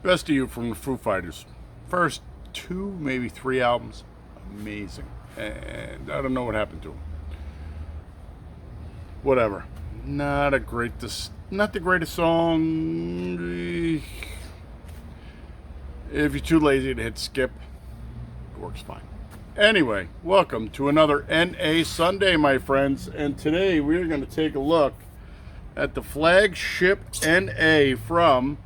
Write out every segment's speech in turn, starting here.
Best of You from the Foo Fighters. First 2, maybe 3 albums. Amazing. And I don't know what happened to them. Whatever. Not the greatest song. If you're too lazy to hit skip, it works fine. Anyway, welcome to another NA Sunday, my friends. And today we're going to take a look at the flagship NA from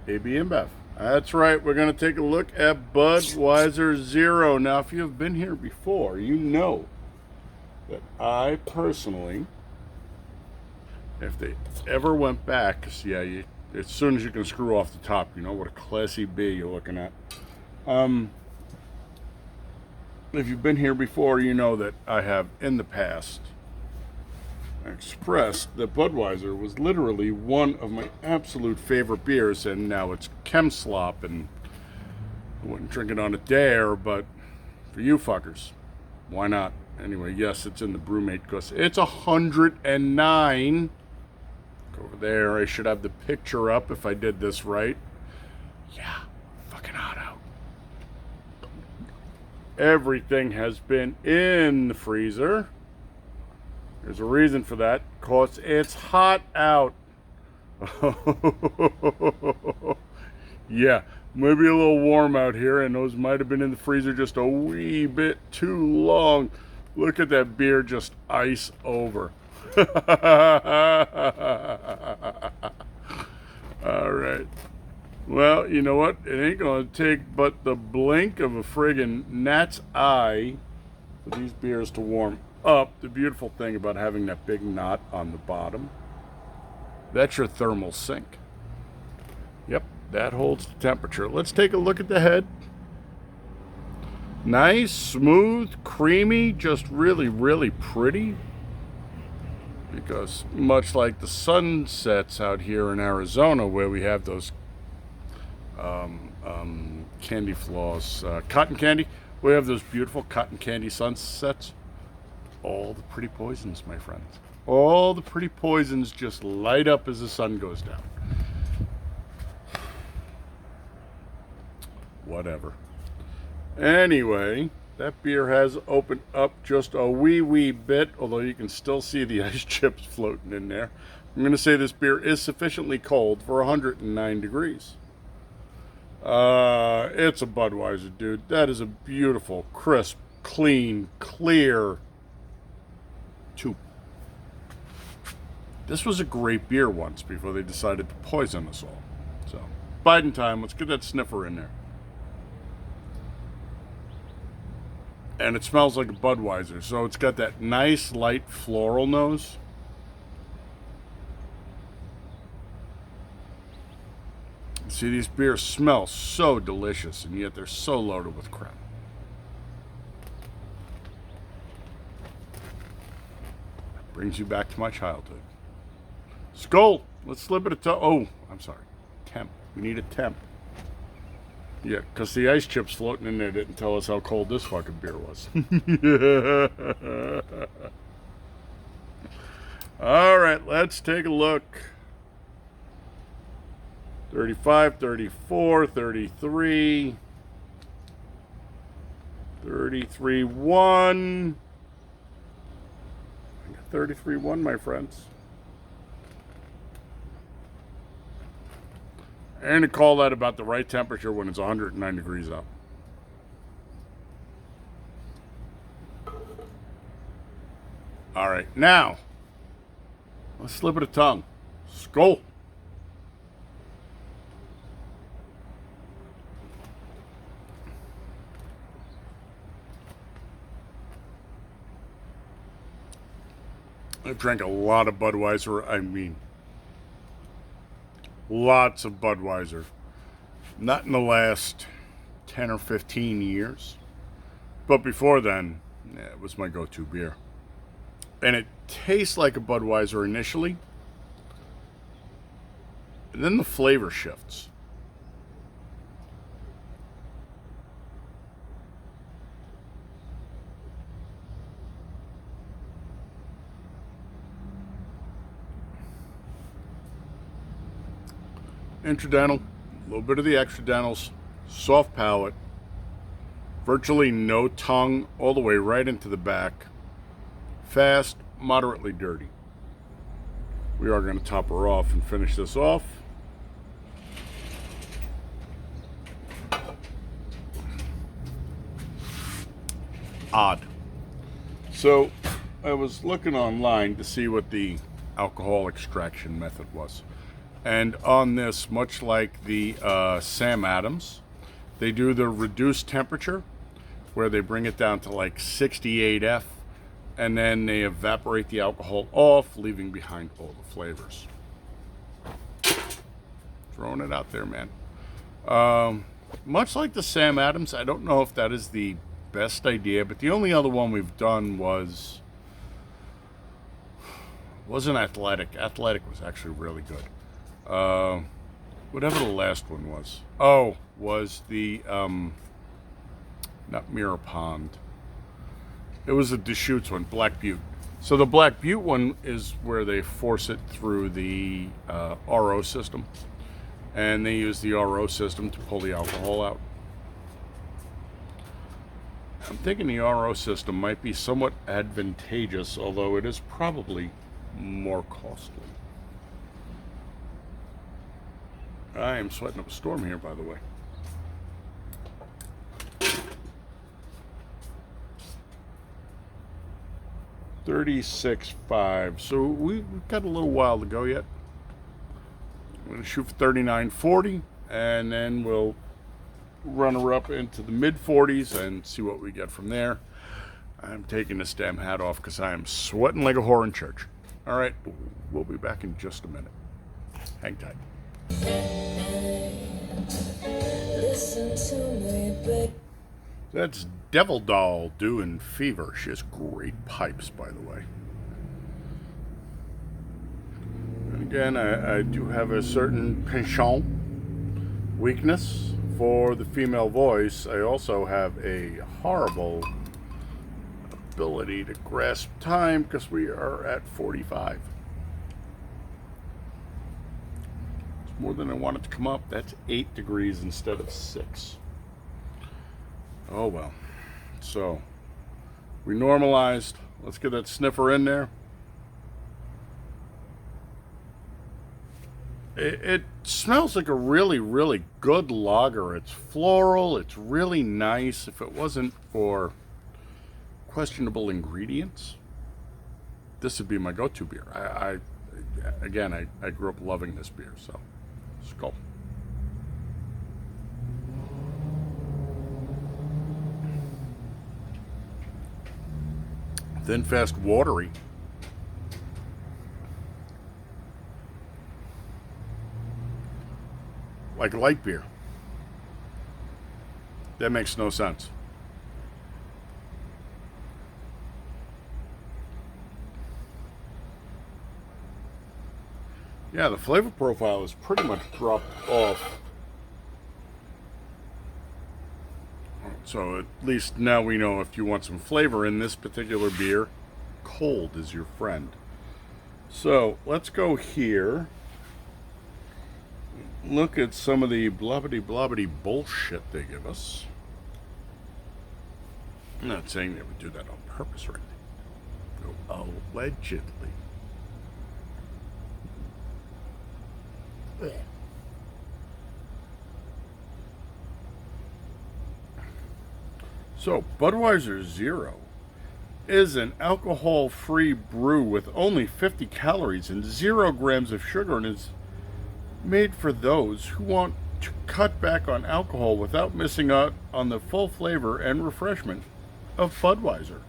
AB InBev. That's right, we're going to take a look at Budweiser-Zero. Now, if you have been here before, you know that I personally, if they ever went back, cause yeah, as soon as you can screw off the top, you know what a classy B you're looking at. If you've been here before, you know that I have in the past expressed that Budweiser was literally one of my absolute favorite beers, and now it's chem slop, and I wouldn't drink it on a dare, but for you fuckers, why not? Anyway, yes, it's in the brewmate because it's 109. Go over there. I should have the picture up if I did this right. Yeah, fucking hot out. Everything has been in the freezer. There's a reason for that, because it's hot out. Yeah, maybe a little warm out here, and those might have been in the freezer just a wee bit too long. Look at that beer just ice over. All right. Well, you know what? It ain't going to take but the blink of a friggin' gnat's eye for these beers to warm up. The beautiful thing about having that big knot on the bottom, that's your thermal sink. Yep, that holds the temperature. Let's take a look at the head. Nice, smooth, creamy, just really, really pretty. Because much like the sunsets out here in Arizona, where we have those candy floss, cotton candy, we have those beautiful cotton candy sunsets. All the pretty poisons, my friends. All the pretty poisons just light up as the sun goes down. Whatever. Anyway, that beer has opened up just a wee bit, although you can still see the ice chips floating in there. I'm going to say this beer is sufficiently cold for 109 degrees. It's a Budweiser, dude. That is a beautiful, crisp, clean, clear 2. This was a great beer once before they decided to poison us all. So, Biden time. Let's get that sniffer in there. And it smells like a Budweiser, so it's got that nice light floral nose. See, these beers smell so delicious, and yet they're so loaded with crap. Brings you back to my childhood. Skal, let's slip it a toe. Oh, I'm sorry. Temp. We need a temp. Yeah, because the ice chips floating in there didn't tell us how cold this fucking beer was. All right, let's take a look. 35, 34, 33, 33, 1. I got 33, 1, my friends. And to call that about the right temperature when it's 109 degrees out. All right, now, let's slip it a tongue. Skal. I drank a lot of Budweiser. I mean, lots of Budweiser. Not in the last 10 or 15 years. But before then, yeah, it was my go-to beer. And it tastes like a Budweiser initially. And then the flavor shifts. Intradental, little bit of the extradentals, soft palate, virtually no tongue all the way right into the back. Fast, moderately dirty. We are going to top her off and finish this off. Odd. So I was looking online to see what the alcohol extraction method was. And on this, much like the Sam Adams, they do the reduced temperature where they bring it down to like 68F, and then they evaporate the alcohol off, leaving behind all the flavors. Throwing it out there, man. Much like the Sam Adams, I don't know if that is the best idea, but the only other one we've done wasn't Athletic. Athletic was actually really good. Whatever the last one was. Oh, was the not Mirror Pond. It was a Deschutes one, Black Butte. So the Black Butte one is where they force it through the RO system, and they use the RO system to pull the alcohol out. I'm thinking the RO system might be somewhat advantageous, although it is probably more costly. I am sweating up a storm here, by the way. $36.5. So we've got a little while to go yet. I'm going to shoot for $39.40, and then we'll run her up into the mid 40s and see what we get from there. I'm taking this damn hat off because I am sweating like a whore in church. All right, we'll be back in just a minute. Hang tight. That's Devil Doll doing Fever. She has great pipes, by the way. And again, I do have a certain penchant, weakness for the female voice. I also have a horrible ability to grasp time because we are at 45. It's more than I wanted to come up. That's 8 degrees instead of 6. Oh well. So we normalized. Let's get that sniffer in there. It smells like a really, really good lager. It's floral. It's really nice. If it wasn't for questionable ingredients, this would be my go-to beer. I grew up loving this beer. So, Skal. Thin, fast, watery. Like light beer. That makes no sense. Yeah, the flavor profile is pretty much dropped off. So at least now we know if you want some flavor in this particular beer, cold is your friend. So let's go here. Look at some of the blobbity bullshit they give us. I'm not saying they would do that on purpose or anything. No, allegedly. So, Budweiser-Zero is an alcohol-free brew with only 50 calories and 0 grams of sugar, and is made for those who want to cut back on alcohol without missing out on the full flavor and refreshment of Budweiser.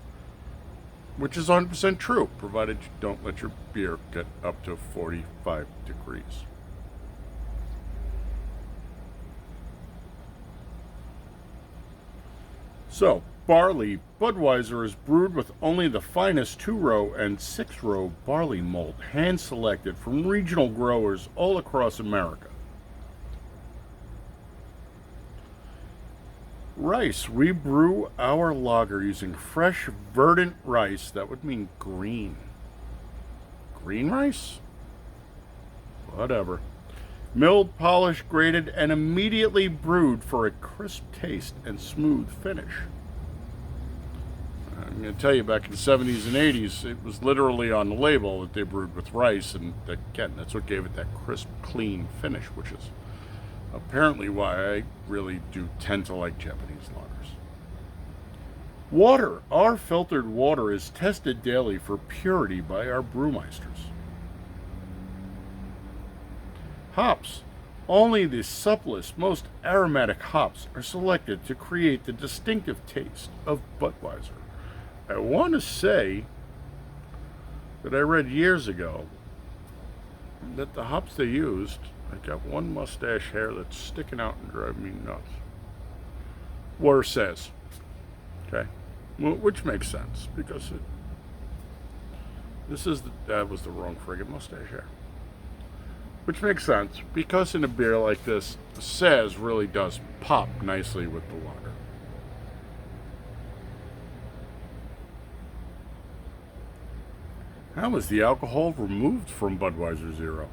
Which is 100% true, provided you don't let your beer get up to 45 degrees. So, barley Budweiser is brewed with only the finest 2-row and 6-row barley malt, hand-selected from regional growers all across America. Rice. We brew our lager using fresh, verdant rice. That would mean green. Green rice? Whatever. Milled, polished, grated, and immediately brewed for a crisp taste and smooth finish. I'm going to tell you, back in the 70s and 80s, it was literally on the label that they brewed with rice, and again, that's what gave it that crisp, clean finish, which is apparently why I really do tend to like Japanese lagers. Water. Our filtered water is tested daily for purity by our brewmeisters. Hops. Only the supplest, most aromatic hops are selected to create the distinctive taste of Budweiser. I want to say that I read years ago that the hops they used, I got one mustache hair that's sticking out and driving me nuts. Water says, okay, well, which makes sense because that was the wrong friggin' mustache hair. Which makes sense because in a beer like this, the says really does pop nicely with the lager. How is the alcohol removed from Budweiser Zero?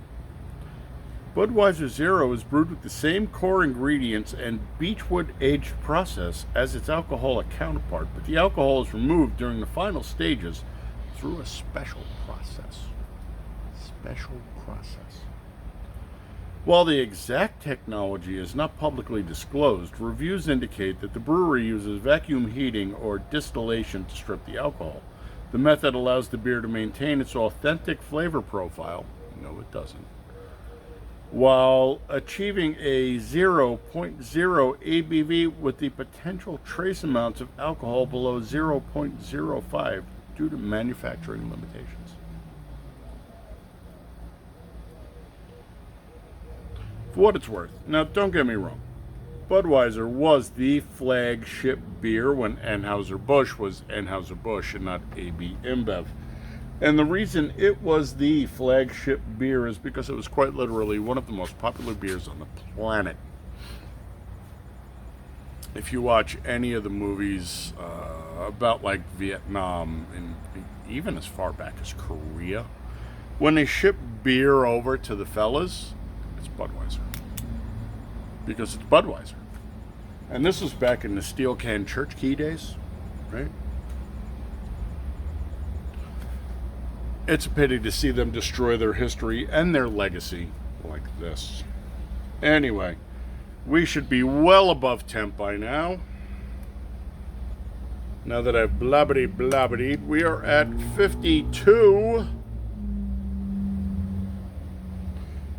Budweiser Zero is brewed with the same core ingredients and beechwood aged process as its alcoholic counterpart, but the alcohol is removed during the final stages through a special process. While the exact technology is not publicly disclosed, reviews indicate that the brewery uses vacuum heating or distillation to strip the alcohol. The method allows the beer to maintain its authentic flavor profile. No, it doesn't. While achieving a 0.0 ABV with the potential trace amounts of alcohol below 0.05 due to manufacturing limitations. For what it's worth, now don't get me wrong, Budweiser was the flagship beer when Anheuser-Busch was Anheuser-Busch and not AB InBev. And the reason it was the flagship beer is because it was quite literally one of the most popular beers on the planet. If you watch any of the movies about like Vietnam and even as far back as Korea, when they ship beer over to the fellas, it's Budweiser. Because it's Budweiser. And this was back in the steel can church key days, right? It's a pity to see them destroy their history and their legacy like this. Anyway, we should be well above temp by now. Now that I've blabbity, we are at 52.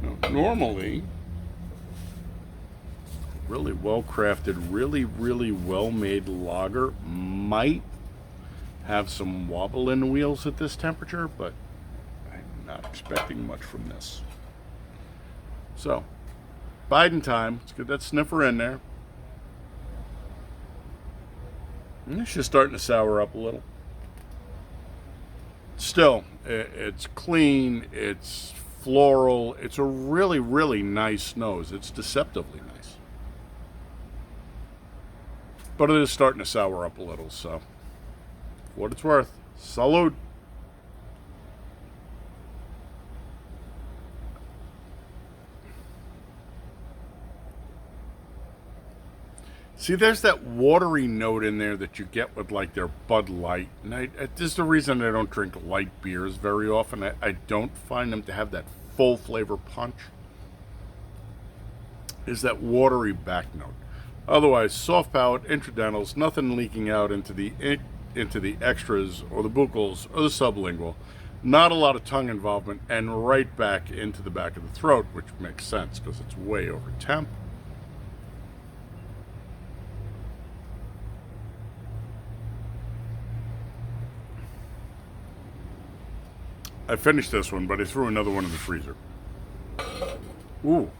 Now, normally, really well-crafted, really well-made lager might have some wobble in the wheels at this temperature, but I'm not expecting much from this. So, biding time. Let's get that sniffer in there. And it's just starting to sour up a little. Still, it's clean, it's floral, it's a really nice nose. It's deceptively nice. But it is starting to sour up a little, so for what it's worth, salud. See, there's that watery note in there that you get with like their Bud Light. And this is the reason I don't drink light beers very often. I don't find them to have that full flavor punch. Is that watery back note. Otherwise, soft palate, intradentals, nothing leaking out into the extras or the buccals or the sublingual. Not a lot of tongue involvement, and right back into the back of the throat, which makes sense because it's way over temp. I finished this one, but I threw another one in the freezer. Ooh.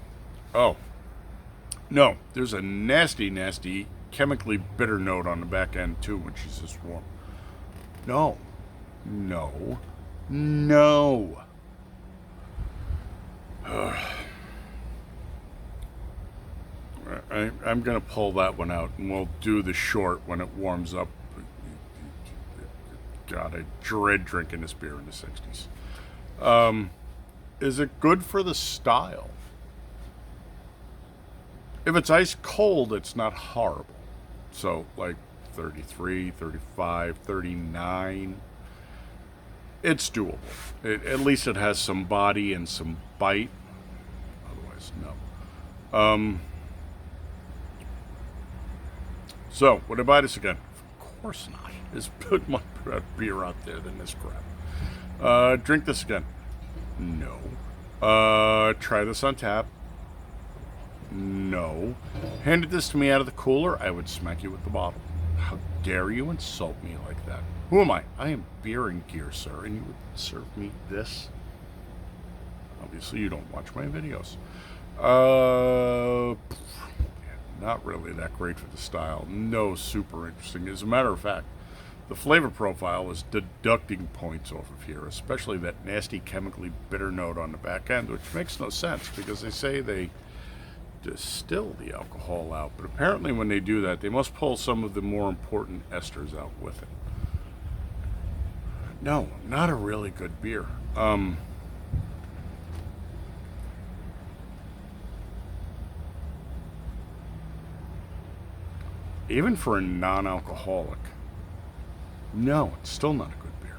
Oh. No, there's a nasty, chemically bitter note on the back end, too, when she's this warm. No. I'm going to pull that one out, and we'll do the short when it warms up. God, I dread drinking this beer in the 60s. Is it good for the style? If it's ice cold, it's not horrible. So, like 33, 35, 39, it's doable. At least it has some body and some bite. Otherwise, no. So, would I buy this again? Of course not. There's put my beer out there than this crap. Drink this again? No. Try this on tap? No. Handed this to me out of the cooler, I would smack you with the bottle. How dare you insult me like that? Who am I? I am beer and gear, sir, and you would serve me this? Obviously, you don't watch my videos. Not really that great for the style. No, super interesting. As a matter of fact, the flavor profile is deducting points off of here, especially that nasty chemically bitter note on the back end, which makes no sense because they say they distill the alcohol out, but apparently when they do that, they must pull some of the more important esters out with it. No, not a really good beer. Even for a non-alcoholic, no, it's still not a good beer.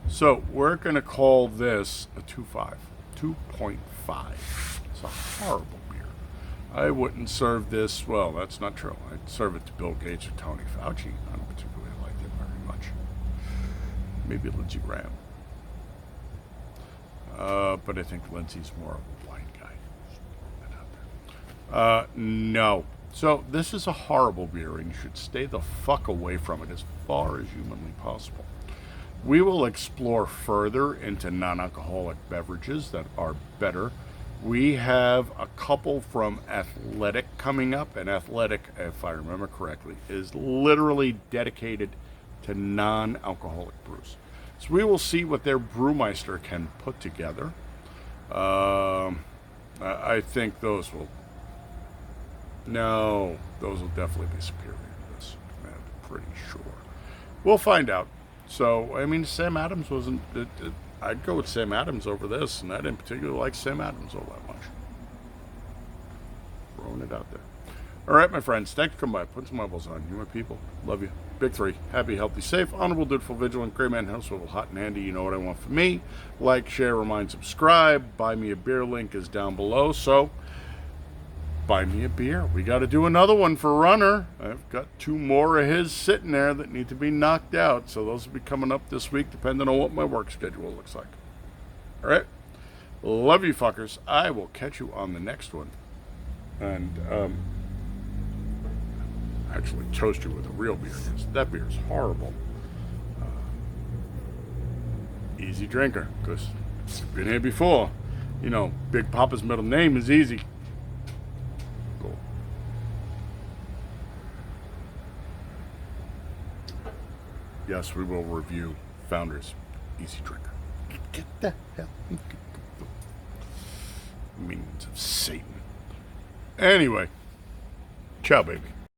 So we're going to call this a 2.5. It's a horrible beer. I wouldn't serve this, well, that's not true. I'd serve it to Bill Gates or Tony Fauci. I don't particularly like them very much. Maybe Lindsey Graham. But I think Lindsey's more of a wine guy. No. So this is a horrible beer, and you should stay the fuck away from it as far as humanly possible. We will explore further into non-alcoholic beverages that are better. We have a couple from Athletic coming up, and Athletic, if I remember correctly, is literally dedicated to non-alcoholic brews. So we will see what their brewmeister can put together. I think those will definitely be superior to this. I'm pretty sure. We'll find out. So, I mean, Sam Adams wasn't... I'd go with Sam Adams over this, and I didn't particularly like Sam Adams all that much. Throwing it out there. All right, my friends. Thanks for coming by. Put some eyeballs on. You, my people. Love you. Big three. Happy, healthy, safe, honorable, dutiful, vigilant, great man, house swivel, hot and handy. You know what I want from me. Like, share, remind, subscribe. Buy me a beer link is down below. So, buy me a beer. We got to do another one for Runner. I've got 2 more of his sitting there that need to be knocked out. So those will be coming up this week, depending on what my work schedule looks like. All right. Love you, fuckers. I will catch you on the next one. And actually toast you with a real beer. That beer is horrible. Easy drinker, because I've been here before. You know, Big Papa's middle name is Easy. Cool. Yes, we will review Founder's Easy Drinker. Get the hell. Minions of Satan. Anyway, ciao, baby.